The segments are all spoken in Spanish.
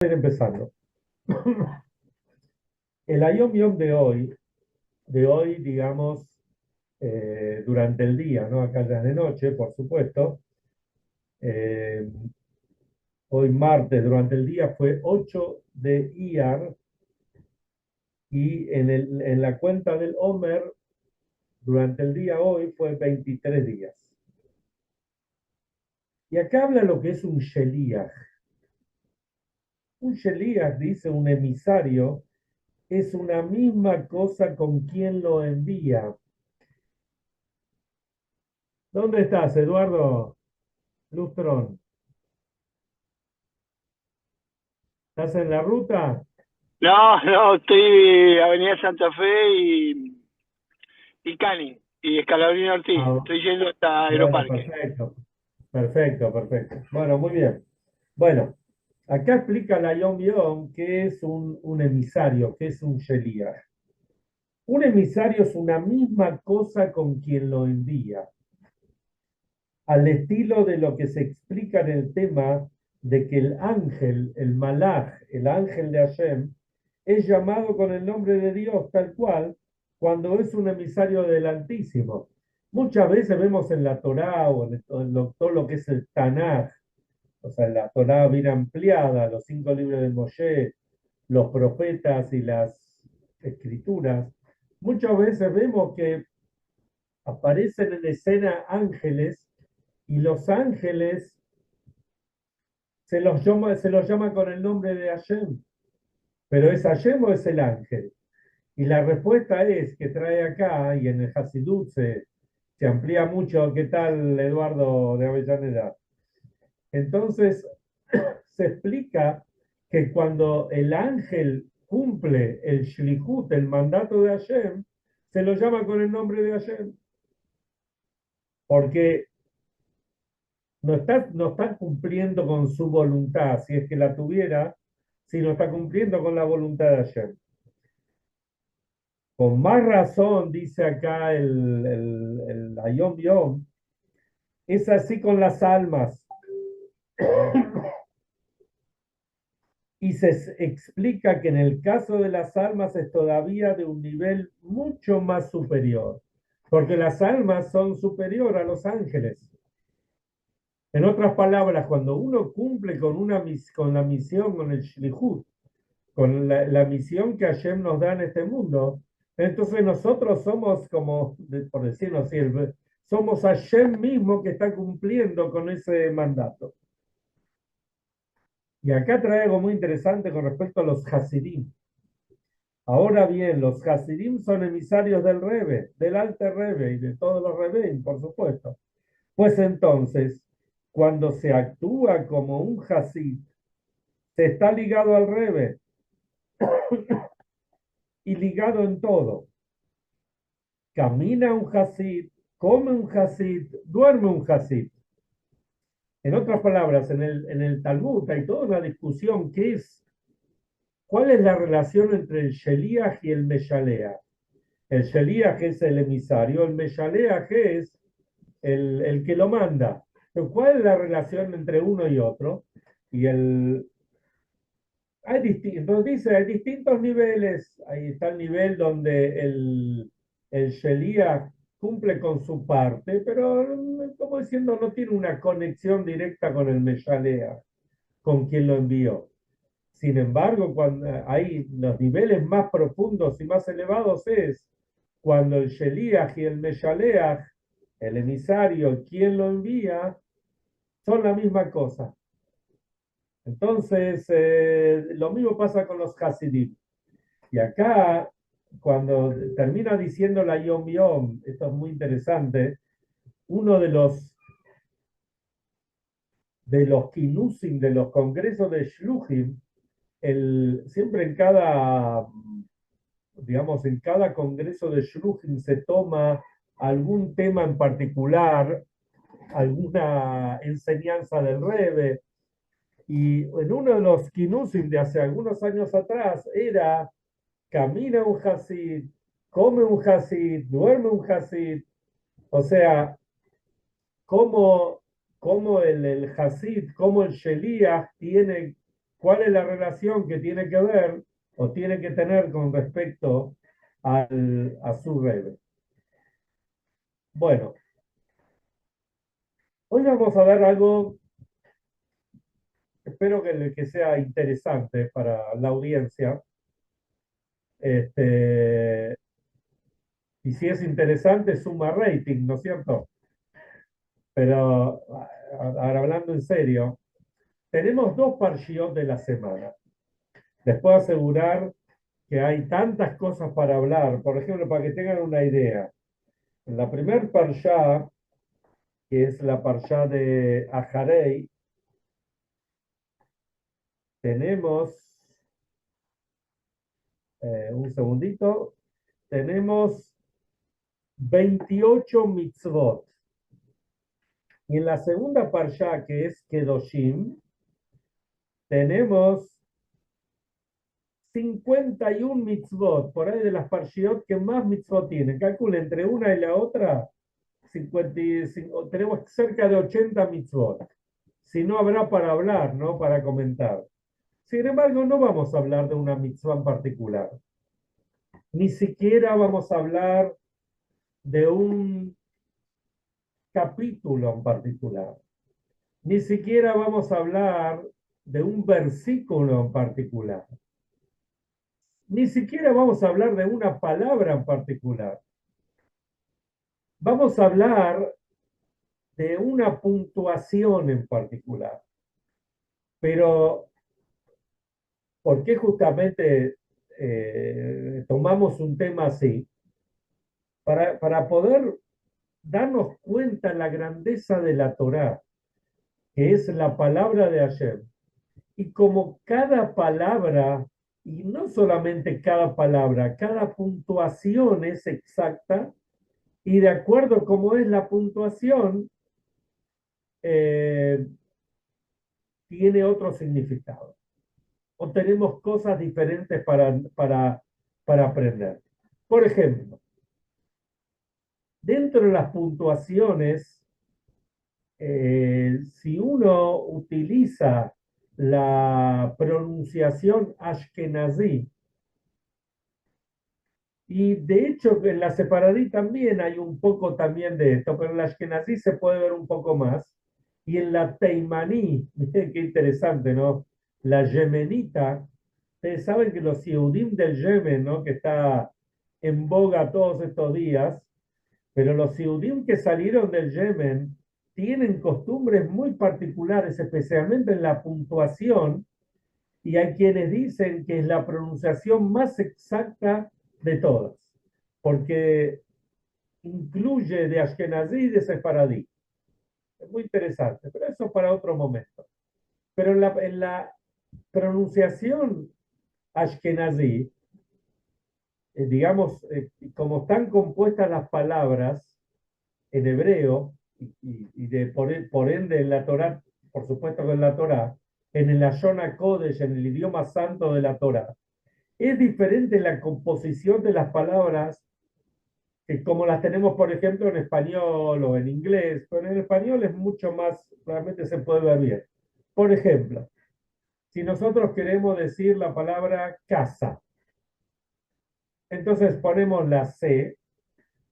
Ir empezando. El Ayom Yom de hoy, digamos, durante el día, ¿no? Acá ya es de noche, por supuesto. Eh, Hoy martes, durante el día, fue 8 de Iyar y en la cuenta del Omer, durante el día hoy, fue 23 días. Y acá habla lo que es un Sheliach. Un Sheliach, dice un emisario, es una misma cosa con quien lo envía. ¿Dónde estás, Eduardo Lustrón? ¿Estás en la ruta? No, no, estoy Avenida Santa Fe y Cani y Escalabrini Ortiz. Ah, Estoy yendo hasta bueno, Aeroparque. perfecto. Perfecto, perfecto. Bueno, muy bien. Bueno, acá explica la Yom Yom que es un emisario, que es un Sheliach. Un emisario es una misma cosa con quien lo envía, al estilo de lo que se explica en el tema de que el ángel, el malach, el ángel de Hashem, es llamado con el nombre de Dios tal cual cuando es un emisario del Altísimo. Muchas veces vemos en la Torá o en todo lo que es el Tanaj, o sea, la Torá bien ampliada, los 5 libros de Moshe, los profetas y las escrituras, muchas veces vemos que aparecen en escena ángeles y los ángeles se los llama con el nombre de Hashem, pero ¿es Hashem o es el ángel? Y la respuesta es que trae acá, y en el Hasidut se amplía mucho. ¿Qué tal, Eduardo de Avellaneda? Entonces, se explica que cuando el ángel cumple el Shlihut, el mandato de Hashem, se lo llama con el nombre de Hashem, porque no está cumpliendo con su voluntad, si es que la tuviera, sino está cumpliendo con la voluntad de Hashem. Con más razón, dice acá el Ayom Yom, es así con las almas. Y se explica que en el caso de las almas es todavía de un nivel mucho más superior, porque las almas son superior a los ángeles. En otras palabras, cuando uno cumple con la misión, con el Shlihut, con la misión que Hashem nos da en este mundo, entonces nosotros somos como, por decirlo así, somos Hashem mismo que está cumpliendo con ese mandato. Y acá trae algo muy interesante con respecto a los Hasidim. Ahora bien, los Hasidim son emisarios del Rebe, del Alter Rebe y de todos los Rebbeim, por supuesto. Pues entonces, cuando se actúa como un Hasid, se está ligado al Rebe y ligado en todo. Camina un Hasid, come un Hasid, duerme un Hasid. En otras palabras, en el Talmud hay toda una discusión ¿cuál es la relación entre el Sheliach y el Meshaleach? El Sheliach es el emisario, el Meshaleach es el que lo manda. Pero ¿cuál es la relación entre uno y otro? Y entonces dice, hay distintos niveles. Ahí está el nivel donde el Sheliach cumple con su parte, pero como diciendo, no tiene una conexión directa con el Meshaleach, con quien lo envió. Sin embargo, cuando hay los niveles más profundos y más elevados es cuando el Sheliach y el Meshaleach, el emisario, quien lo envía, son la misma cosa. Entonces, lo mismo pasa con los Hasidim. Y acá, cuando termina diciendo la Yom Yom, esto es muy interesante, uno de los kinusim, de los congresos de Shluchim, siempre en cada congreso de Shluchim se toma algún tema en particular, alguna enseñanza del Rebbe, y en uno de los kinusim de hace algunos años atrás era: camina un Hasid, come un Hasid, duerme un Hasid. O sea, cómo el Hasid, cómo el Sheliach tiene ¿Cuál es la relación que tiene que ver o tiene que tener con respecto a su Rebbe? Bueno, hoy vamos a ver algo, espero que sea interesante para la audiencia. Y si es interesante, suma rating, ¿no es cierto? Pero ahora hablando en serio, tenemos dos parshiot de la semana. Les puedo asegurar que hay tantas cosas para hablar. Por ejemplo, para que tengan una idea, en la primer parshá, que es la parshá de Aharei, tenemos, un segundito, tenemos 28 mitzvot. Y en la segunda parshá, que es Kedoshim, tenemos 51 mitzvot, por ahí de las parshiot que más mitzvot tienen. Calcula entre una y la otra, 55, tenemos cerca de 80 mitzvot. Si no, habrá para hablar, ¿no? Para comentar. Sin embargo, no vamos a hablar de una mitzvah en particular. Ni siquiera vamos a hablar de un capítulo en particular. Ni siquiera vamos a hablar de un versículo en particular. Ni siquiera vamos a hablar de una palabra en particular. Vamos a hablar de una puntuación en particular. Pero, ¿por qué justamente tomamos un tema así? Para poder darnos cuenta la grandeza de la Torá, que es la palabra de Hashem. Y como cada palabra, y no solamente cada palabra, cada puntuación es exacta, y de acuerdo a cómo es la puntuación, eh, tiene otro significado. O tenemos cosas diferentes para aprender. Por ejemplo, dentro de las puntuaciones, si uno utiliza la pronunciación ashkenazí, y de hecho en la sefaradí también hay un poco también de esto, pero en la ashkenazí se puede ver un poco más, y en la teimaní, miren qué interesante, ¿no? La yemenita, ustedes saben que los Yehudim del Yemen, ¿no? Que está en boga todos estos días, pero los Yehudim que salieron del Yemen tienen costumbres muy particulares, especialmente en la puntuación, y hay quienes dicen que es la pronunciación más exacta de todas, porque incluye de Ashkenazí y de Sefaradí. Es muy interesante, pero eso para otro momento. Pero en la pronunciación Ashkenazí, digamos, como están compuestas las palabras en hebreo, por ende en la Torá, por supuesto que en la Torá, en el Lashon HaKodesh, en el idioma santo de la Torá, es diferente la composición de las palabras que como las tenemos, por ejemplo, en español o en inglés, pero en español es mucho más, realmente se puede ver bien. Por ejemplo, si nosotros queremos decir la palabra casa, entonces ponemos la C,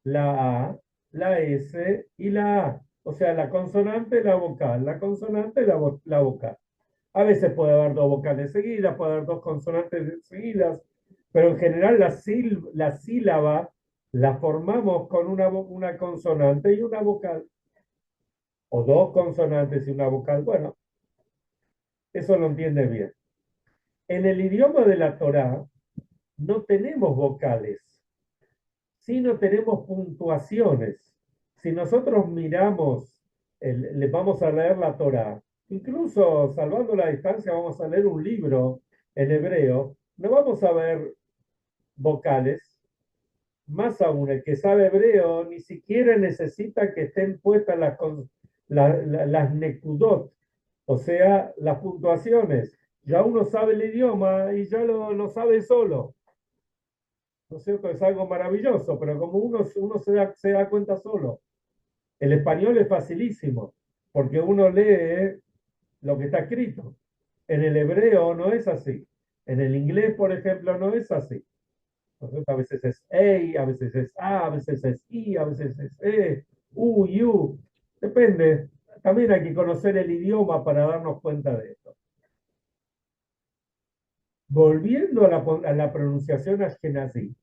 la A, la S y la A. O sea, la consonante y la vocal, la consonante y la vocal. A veces puede haber dos vocales seguidas, puede haber dos consonantes seguidas, pero en general la sílaba la formamos con una consonante y una vocal, o dos consonantes y una vocal. Bueno, eso lo entiende bien. En el idioma de la Torá no tenemos vocales, sino tenemos puntuaciones. Si nosotros miramos, le vamos a leer la Torá, incluso salvando la distancia, vamos a leer un libro en hebreo, no vamos a ver vocales. Más aún, el que sabe hebreo ni siquiera necesita que estén puestas las nekudot, o sea, las puntuaciones. Ya uno sabe el idioma y ya lo sabe solo. ¿No es cierto? Es algo maravilloso, pero como uno se da cuenta solo. El español es facilísimo, porque uno lee lo que está escrito. En el hebreo no es así. En el inglés, por ejemplo, no es así. Entonces, a veces es a veces es a, a veces es i, a veces es you. Depende. También hay que conocer el idioma para darnos cuenta de esto. Volviendo a la pronunciación ashkenazí,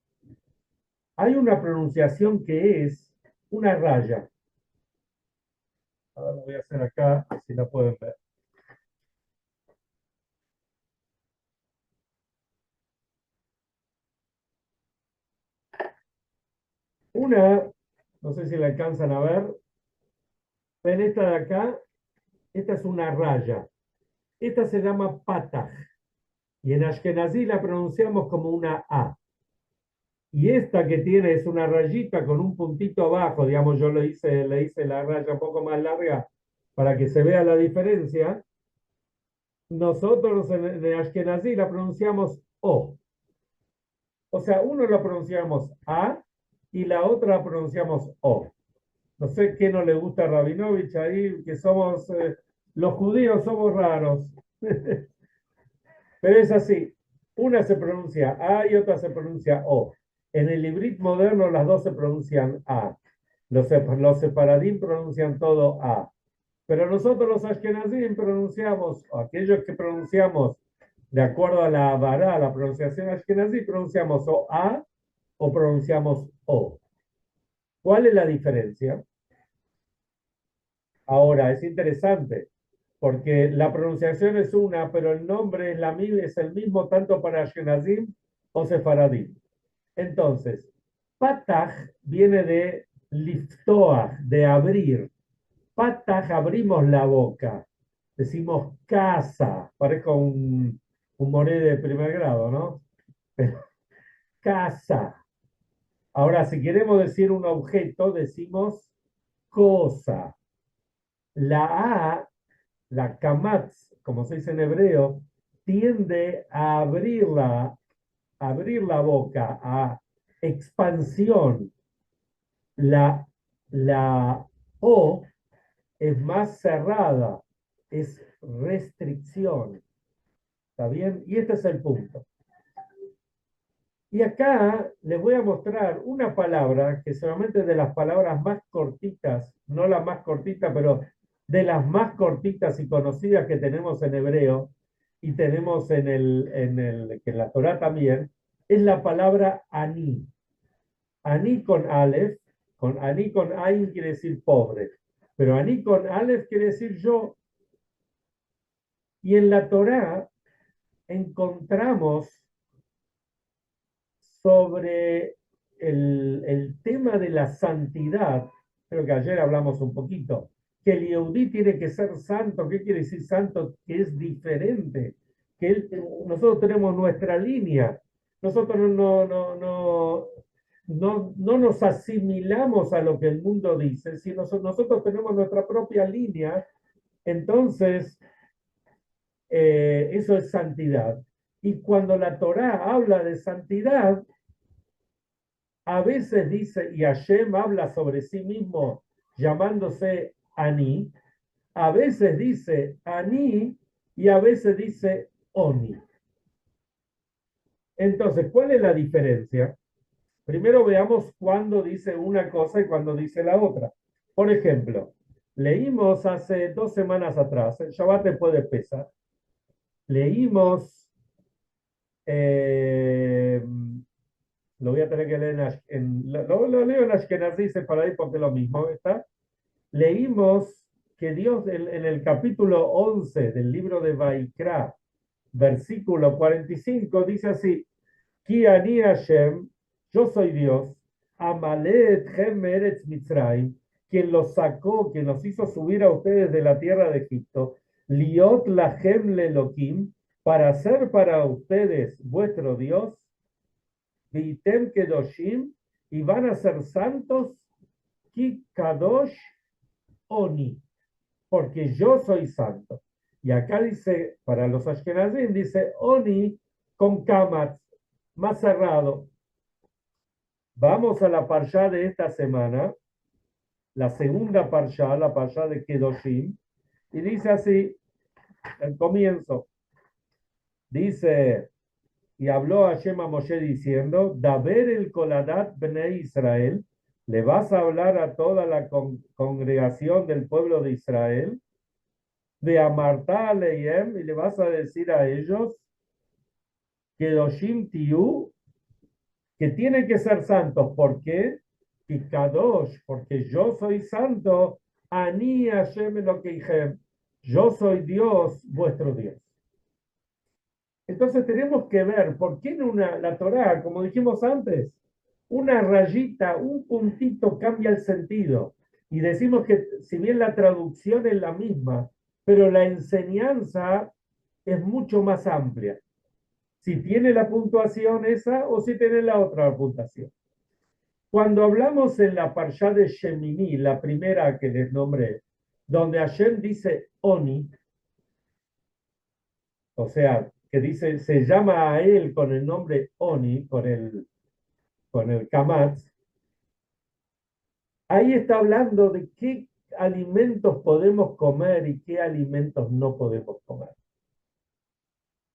hay una pronunciación que es una raya. Ahora lo voy a hacer acá, si la pueden ver. Una, no sé si la alcanzan a ver, ven esta de acá, esta es una raya. Esta se llama pataj y en ashkenazí la pronunciamos como una A. Y esta que tiene es una rayita con un puntito abajo, digamos, yo le hice la raya un poco más larga para que se vea la diferencia. Nosotros en ashkenazí la pronunciamos O. O sea, uno lo pronunciamos A y la otra la pronunciamos O. No sé qué no le gusta a Rabinovich ahí, que somos, los judíos somos raros. Pero es así, una se pronuncia A y otra se pronuncia O. En el hibrid moderno las dos se pronuncian A. Los sefaradín pronuncian todo A. Pero nosotros los ashkenazim pronunciamos, o aquellos que pronunciamos de acuerdo a la vara, la pronunciación ashkenazí, pronunciamos o A o pronunciamos O. ¿Cuál es la diferencia? Ahora, es interesante, porque la pronunciación es una, pero el nombre es el mismo tanto para Ashkenazim o Sefaradim. Entonces, Patach viene de liftoach, de abrir. Patach, abrimos la boca. Decimos casa, parezco un moré de primer grado, ¿no? Casa. Ahora, si queremos decir un objeto, decimos cosa. La A, la kamatz, como se dice en hebreo, tiende a abrir la boca, a expansión. La O es más cerrada, es restricción. ¿Está bien? Y este es el punto. Y acá les voy a mostrar una palabra que solamente es de las palabras más cortitas, no la más cortita, pero de las más cortitas y conocidas que tenemos en hebreo y tenemos que en la Torá también, es la palabra ani. Ani con Aleph, con Ani con Ain quiere decir pobre, pero Ani con Aleph quiere decir yo. Y en la Torá encontramos sobre el tema de la santidad, creo que ayer hablamos un poquito, que el Yehudí tiene que ser santo. ¿Qué quiere decir santo? Que es diferente, que nosotros tenemos nuestra línea, nosotros no nos asimilamos a lo que el mundo dice, sino nosotros tenemos nuestra propia línea. Entonces eso es santidad. Y cuando la Torá habla de santidad, a veces dice, y Hashem habla sobre sí mismo llamándose Ani, a veces dice Ani y a veces dice Oni. Entonces, ¿cuál es la diferencia? Primero veamos cuándo dice una cosa y cuándo dice la otra. Por ejemplo, leímos hace 2 semanas atrás, el Shabbat después de Pesach, leímos lo voy a tener que leer lo leo en Ashkenazí separadí porque es lo mismo, ¿está? Leímos que Dios en el capítulo 11 del libro de Vaikra, versículo 45, dice así: Ki ani Hashem, yo soy Dios, Amalet Hem Eretz Mitzrayim, quien los sacó, quien los hizo subir a ustedes de la tierra de Egipto, Liot Lahem Lelokim, para ser para ustedes vuestro Dios, Vitem Kedoshim, y van a ser santos, Ki Kadosh Oni, porque yo soy santo. Y acá dice, para los Ashkenazim, dice Oni con Kamatz, más cerrado. Vamos a la parsha de esta semana, la segunda parsha, la parsha de Kedoshim, y dice así, el comienzo. Dice, y habló Hashem a Moshe diciendo, Daber el Koladat Bnei Israel, le vas a hablar a toda la congregación del pueblo de Israel, de Amarta Aleiem, y le vas a decir a ellos, que Doshim Tiu, que tienen que ser santos. ¿Por qué? Y Kadosh, porque yo soy santo, Ani Hashem Eloheihem, yo soy Dios, vuestro Dios. Entonces tenemos que ver por qué en la Torá, como dijimos antes, una rayita, un puntito cambia el sentido. Y decimos que si bien la traducción es la misma, pero la enseñanza es mucho más amplia. Si tiene la puntuación esa o si tiene la otra puntuación. Cuando hablamos en la Parshá de Shemini, la primera que les nombré, donde Hashem dice Oni, o sea, que dice, se llama a él con el nombre Oni, con el Kamatz, ahí está hablando de qué alimentos podemos comer y qué alimentos no podemos comer.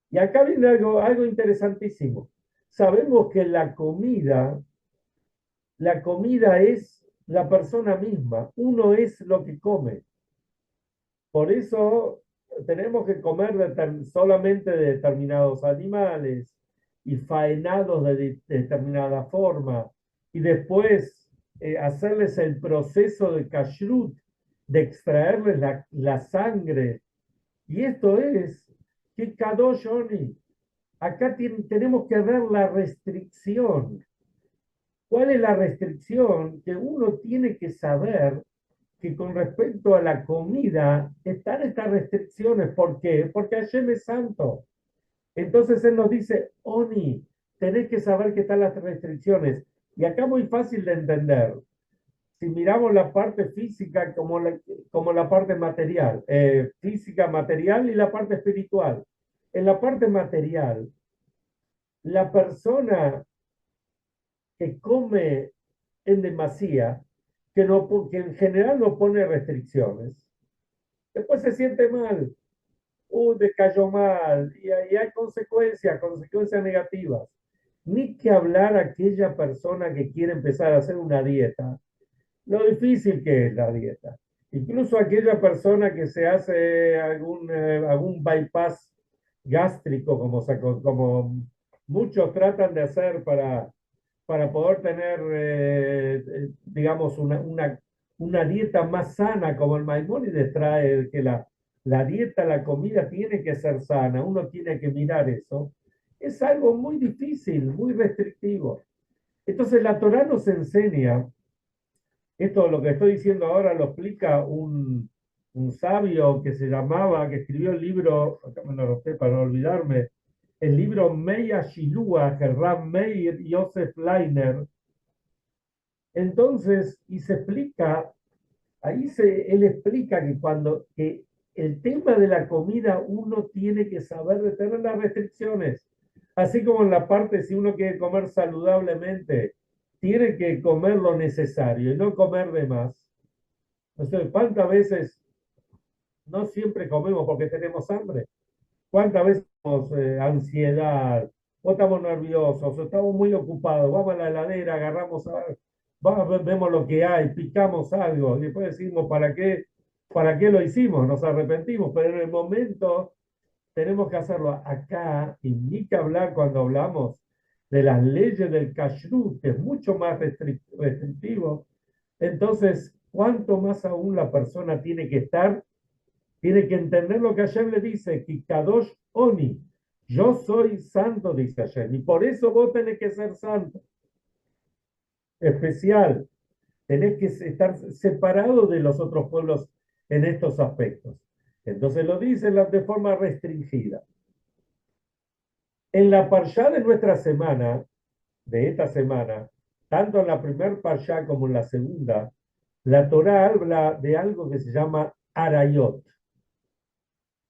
Y acá viene algo interesantísimo. Sabemos que la comida es la persona misma, uno es lo que come. Por eso tenemos que comer solamente de determinados animales y faenados de determinada forma y después hacerles el proceso de kashrut, de extraerles la sangre. Y esto es que Kadosh Oni. Acá tenemos que ver la restricción. ¿Cuál es la restricción? Que uno tiene que saber que con respecto a la comida están estas restricciones. ¿Por qué? Porque Hashem es santo. Entonces Él nos dice, Oni, tenés que saber que están las restricciones. Y acá muy fácil de entender. Si miramos la parte física como la parte material, física, material y la parte espiritual. En la parte material, la persona que come en demasía, que en general no pone restricciones, después se siente mal, me cayó mal, y hay consecuencias negativas. Ni que hablar a aquella persona que quiere empezar a hacer una dieta, lo difícil que es la dieta. Incluso aquella persona que se hace algún bypass gástrico, como muchos tratan de hacer para poder tener, digamos, una dieta más sana, como el Maimónides trae, que la dieta, la comida tiene que ser sana, uno tiene que mirar eso. Es algo muy difícil, muy restrictivo. Entonces la Torá nos enseña, esto lo que estoy diciendo ahora lo explica un sabio que que escribió el libro, acá me lo anoté para no olvidarme, el libro Meya Shilua, Gerram Meir Yosef Leiner. Entonces, y se explica, él explica que el tema de la comida uno tiene que saber detener las restricciones. Así como en la parte, si uno quiere comer saludablemente, tiene que comer lo necesario y no comer de más. No sé, ¿cuántas veces no siempre comemos porque tenemos hambre? ¿Cuántas veces tenemos ansiedad? O estamos nerviosos, o estamos muy ocupados, vamos a la heladera, vemos lo que hay, picamos algo, y después decimos, ¿para qué lo hicimos? Nos arrepentimos, pero en el momento tenemos que hacerlo acá, y ni que hablar cuando hablamos de las leyes del kashrut, que es mucho más restrictivo. Entonces, ¿cuánto más aún la persona tiene que entender lo que Hashem le dice, que Kadosh Oni, yo soy santo, dice Hashem, y por eso vos tenés que ser santo, especial, tenés que estar separado de los otros pueblos en estos aspectos. Entonces lo dice de forma restringida. En la parshá de nuestra semana, de esta semana, tanto en la primer parshá como en la segunda, la Torá habla de algo que se llama arayot.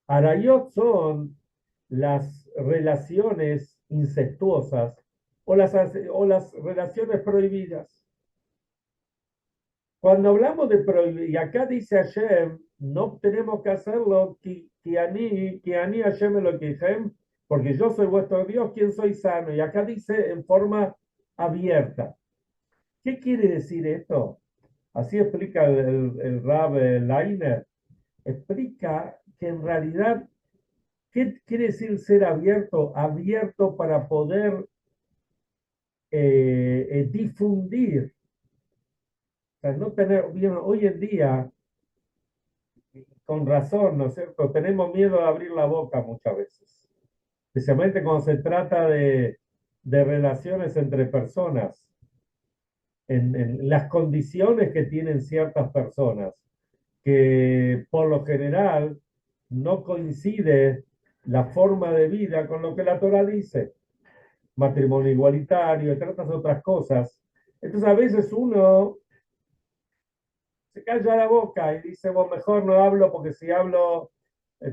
Arayot son las relaciones incestuosas o las relaciones prohibidas. Cuando hablamos de prohibir, y acá dice Hashem, no tenemos que hacerlo, que ani Hashem Eloheihem, porque yo soy vuestro Dios, quien soy sano. Y acá dice en forma abierta. ¿Qué quiere decir esto? Así explica el Rab Leiner. Explica que en realidad, ¿qué quiere decir ser abierto? Abierto para poder difundir. O sea, no tener, bien, hoy en día, con razón, ¿no es cierto? Tenemos miedo de abrir la boca muchas veces, especialmente cuando se trata de relaciones entre personas, en las condiciones que tienen ciertas personas, que por lo general no coincide la forma de vida con lo que la Torah dice, matrimonio igualitario, entre otras otras cosas. Entonces a veces uno se calla la boca y dice, vos mejor no hablo porque si hablo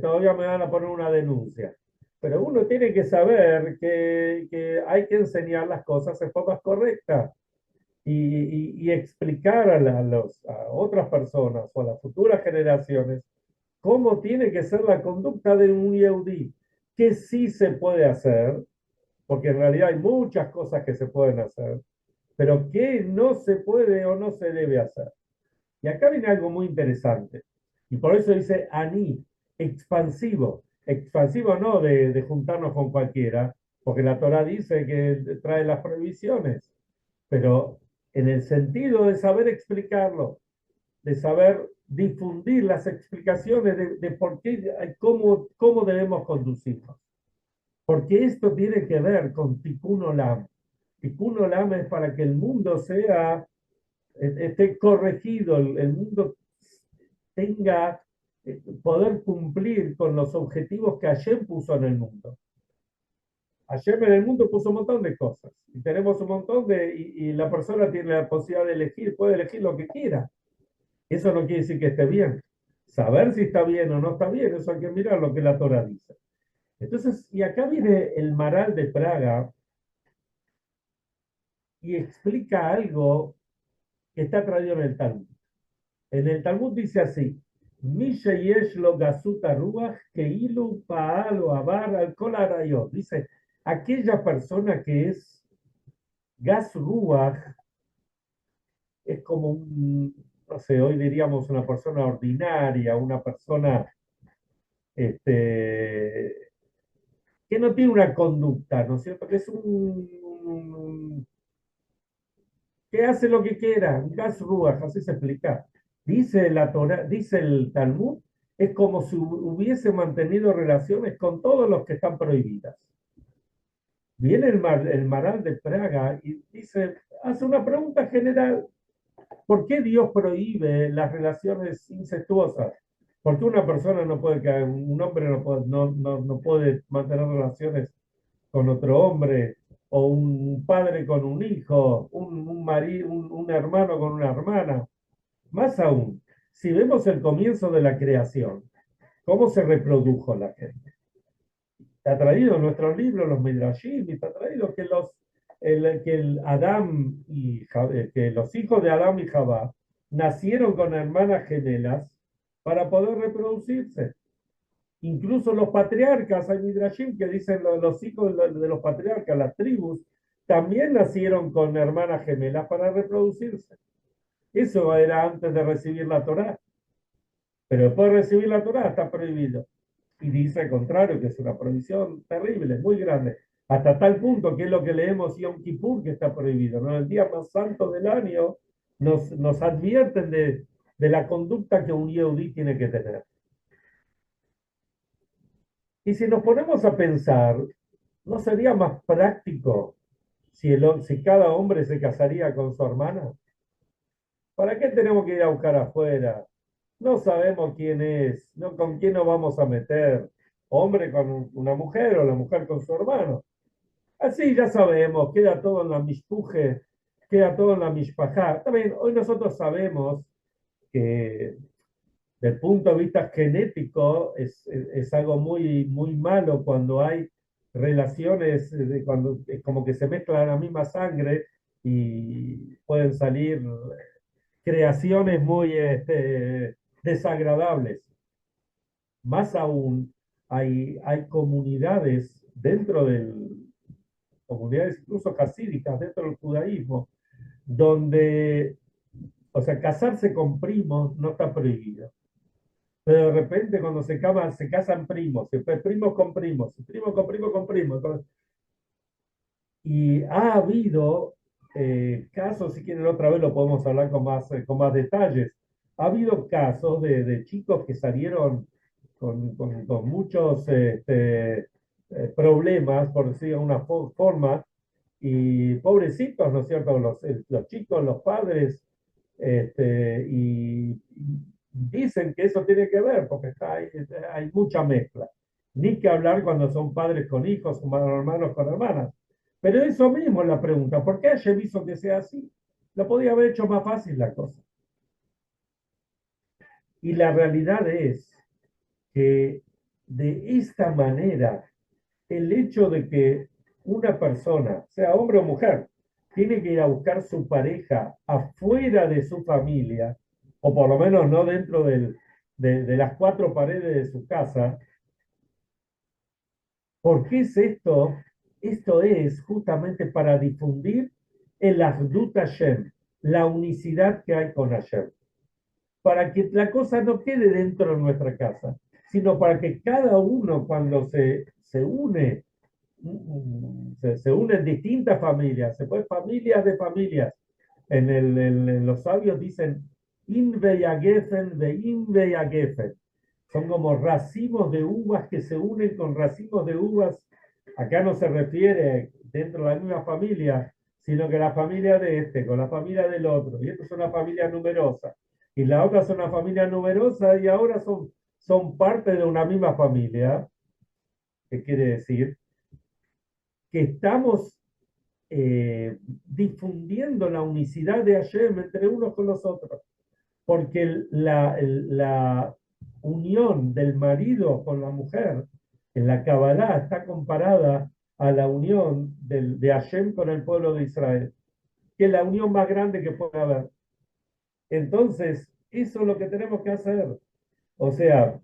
todavía me van a poner una denuncia. Pero uno tiene que saber que hay que enseñar las cosas de forma correcta y explicar a otras personas o a las futuras generaciones cómo tiene que ser la conducta de un Yehudí, que sí se puede hacer, porque en realidad hay muchas cosas que se pueden hacer, pero que no se puede o no se debe hacer. Y acá viene algo muy interesante. Y por eso dice ani, expansivo. Expansivo no de juntarnos con cualquiera, porque la Torah dice que trae las prohibiciones, pero en el sentido de saber explicarlo, de saber difundir las explicaciones de por qué, cómo debemos conducirnos. Porque esto tiene que ver con Tikkun Olam. Tikkun Olam es para que el mundo sea esté corregido, el mundo tenga poder cumplir con los objetivos que Hashem puso en el mundo. Hashem en el mundo puso un montón de cosas y tenemos un montón y la persona tiene la posibilidad de elegir, puede elegir lo que quiera. Eso no quiere decir que esté bien. Saber si está bien o no está bien, eso hay que mirar lo que la Torah dice. Entonces, y acá viene el Maral de Praga y explica algo que está traído en el Talmud. En el Talmud dice así: lo gasuta ruach keilu paalo abar al kol arayot. Dice, aquella persona que es gas ruach es como un, no sé, hoy diríamos una persona ordinaria, una persona este, que no tiene una conducta, ¿no es cierto? Que es que hace lo que quiera, un gas ruach, así se explica. Dice la Torah, dice el Talmud, es como si hubiese mantenido relaciones con todos los que están prohibidas. Viene el Maral de Praga y dice, hace una pregunta general. ¿Por qué Dios prohíbe las relaciones incestuosas? ¿Por qué una persona no puede, un hombre no puede mantener relaciones con otro hombre? O un padre con un hijo, un marido, un hermano con una hermana. Más aún, si vemos el comienzo de la creación, cómo se reprodujo la gente. Está traído en nuestros libros, los Midrashim, está traído que que Adán que los hijos de Adán y Jabá nacieron con hermanas gemelas para poder reproducirse. Incluso los patriarcas, hay Midrashim que dicen los hijos de los patriarcas, las tribus, también nacieron con hermanas gemelas para reproducirse. Eso era antes de recibir la Torá. Pero después de recibir la Torá está prohibido. Y dice al contrario, que es una prohibición terrible, muy grande. Hasta tal punto que es lo que leemos Yom Kippur, que está prohibido. ¿No? El día más santo del año nos advierten de la conducta que un Yehudí tiene que tener. Y si nos ponemos a pensar, ¿no sería más práctico si cada hombre se casaría con su hermana? ¿Para qué tenemos que ir a buscar afuera? No sabemos quién es, no, con quién nos vamos a meter. Hombre con una mujer o la mujer con su hermano. Así ya sabemos, queda todo en la mispuje, queda todo en la mispajá. También hoy nosotros sabemos que desde el punto de vista genético es algo muy malo cuando hay relaciones, cuando como que se mezcla la misma sangre y pueden salir creaciones muy desagradables. Más aún, hay comunidades dentro de comunidades incluso hasídicas, dentro del judaísmo, donde, o sea, casarse con primos no está prohibido. Pero de repente cuando se casan primos, después primos con primos, primos con primos con primos. Y ha habido casos, si quieren otra vez lo podemos hablar con más detalles. Ha habido casos de chicos que salieron con muchos problemas, por decirlo de una forma, y pobrecitos, ¿no es cierto? Los chicos, los padres, y dicen que eso tiene que ver, porque hay mucha mezcla. Ni que hablar cuando son padres con hijos, o hermanos con hermanas. Pero eso mismo es la pregunta, ¿por qué Hashem hizo que sea así? Lo podía haber hecho más fácil la cosa. Y la realidad es que de esta manera, el hecho de que una persona, sea hombre o mujer, tiene que ir a buscar su pareja afuera de su familia, o por lo menos no dentro de las cuatro paredes de su casa. ¿Por qué es esto? Esto es justamente para difundir el Ahdut Hashem, la unicidad que hay con Hashem, para que la cosa no quede dentro de nuestra casa, sino para que cada uno cuando se une, se unen distintas familias, se pueden familias de familias. En los sabios dicen, Inve Yagefen ve Inve Yagefen. Son como racimos de uvas que se unen con racimos de uvas. Acá no se refiere dentro de la misma familia, sino que la familia de este con la familia del otro. Y esto es una familia numerosa. Y la otra es una familia numerosa y ahora son parte de una misma familia. ¿Qué quiere decir? Que estamos difundiendo la unicidad de Hashem entre unos con los otros. Porque la unión del marido con la mujer en la Kabbalah está comparada a la unión de Hashem con el pueblo de Israel, que es la unión más grande que puede haber. Entonces, eso es lo que tenemos que hacer. O sea,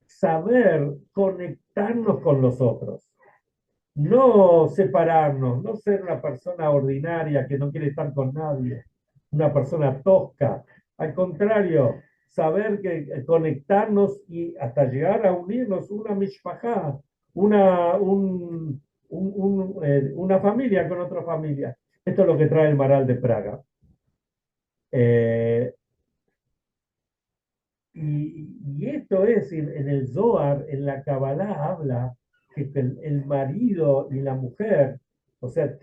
saber conectarnos con los otros. No separarnos, no ser una persona ordinaria que no quiere estar con nadie, una persona tosca. Al contrario, saber que conectarnos y hasta llegar a unirnos una mishpajá, una familia con otra familia. Esto es lo que trae el Maral de Praga. Eh, y esto es, en el Zohar, en la Kabbalah habla que el marido y la mujer, o sea,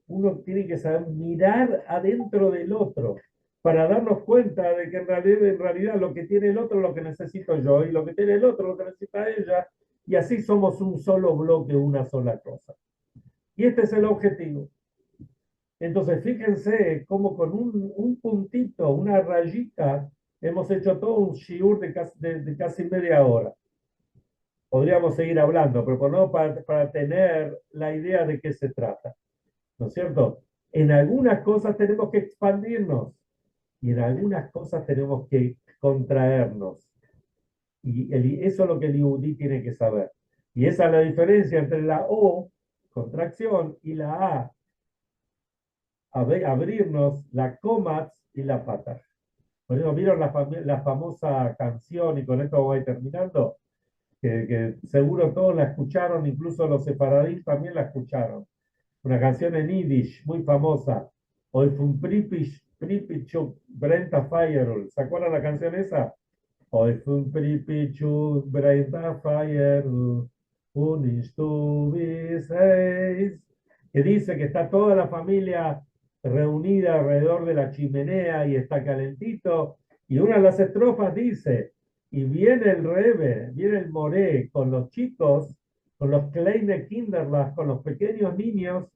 uno tiene que saber mirar adentro del otro para darnos cuenta de que en realidad lo que tiene el otro es lo que necesito yo y lo que tiene el otro es lo que necesita ella, y así somos un solo bloque, una sola cosa. Y este es el objetivo. Entonces, fíjense cómo con un puntito, una rayita, hemos hecho todo un shiur de casi media hora. Podríamos seguir hablando, pero por no para tener la idea de qué se trata. ¿No es cierto? En algunas cosas tenemos que expandirnos y en algunas cosas tenemos que contraernos. Y eso es lo que el Yehudí tiene que saber. Y esa es la diferencia entre la O, contracción, y la abrirnos, la Komatz y la Patach. Por eso, ¿vieron la famosa canción, y con esto voy terminando? Que seguro todos la escucharon, incluso los sefaradís también la escucharon. Una canción en Yiddish, muy famosa. Hoy fue un Pripichuk Brenta Firul. ¿Se acuerdan la canción esa? Hoy fue un Pripichuk Brenta Firul. Que dice que está toda la familia reunida alrededor de la chimenea y está calentito. Y una de las estrofas dice, y viene el Rebe, viene el Moré con los chicos, con los Kleine Kinderbach, con los pequeños niños,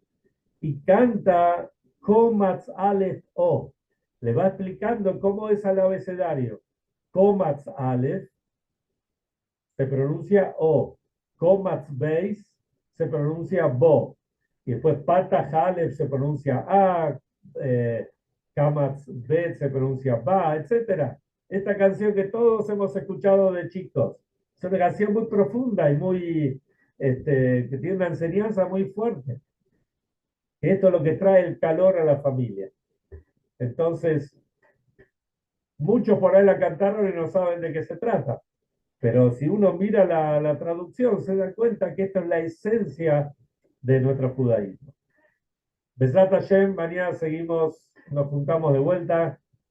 y canta Komatz Aleph O. Le va explicando cómo es el abecedario. Komatz Aleph se pronuncia O. Komatz Beis se pronuncia Bo. Y después Patach Aleph se pronuncia A. Kamatz Bet se pronuncia Ba, etc. Esta canción que todos hemos escuchado de chicos. Es una canción muy profunda y que tiene una enseñanza muy fuerte. Esto es lo que trae el calor a la familia. Entonces, muchos por ahí la cantaron y no saben de qué se trata. Pero si uno mira la traducción, se da cuenta que esta es la esencia de nuestro judaísmo. Besat Hashem, mañana seguimos, nos juntamos de vuelta.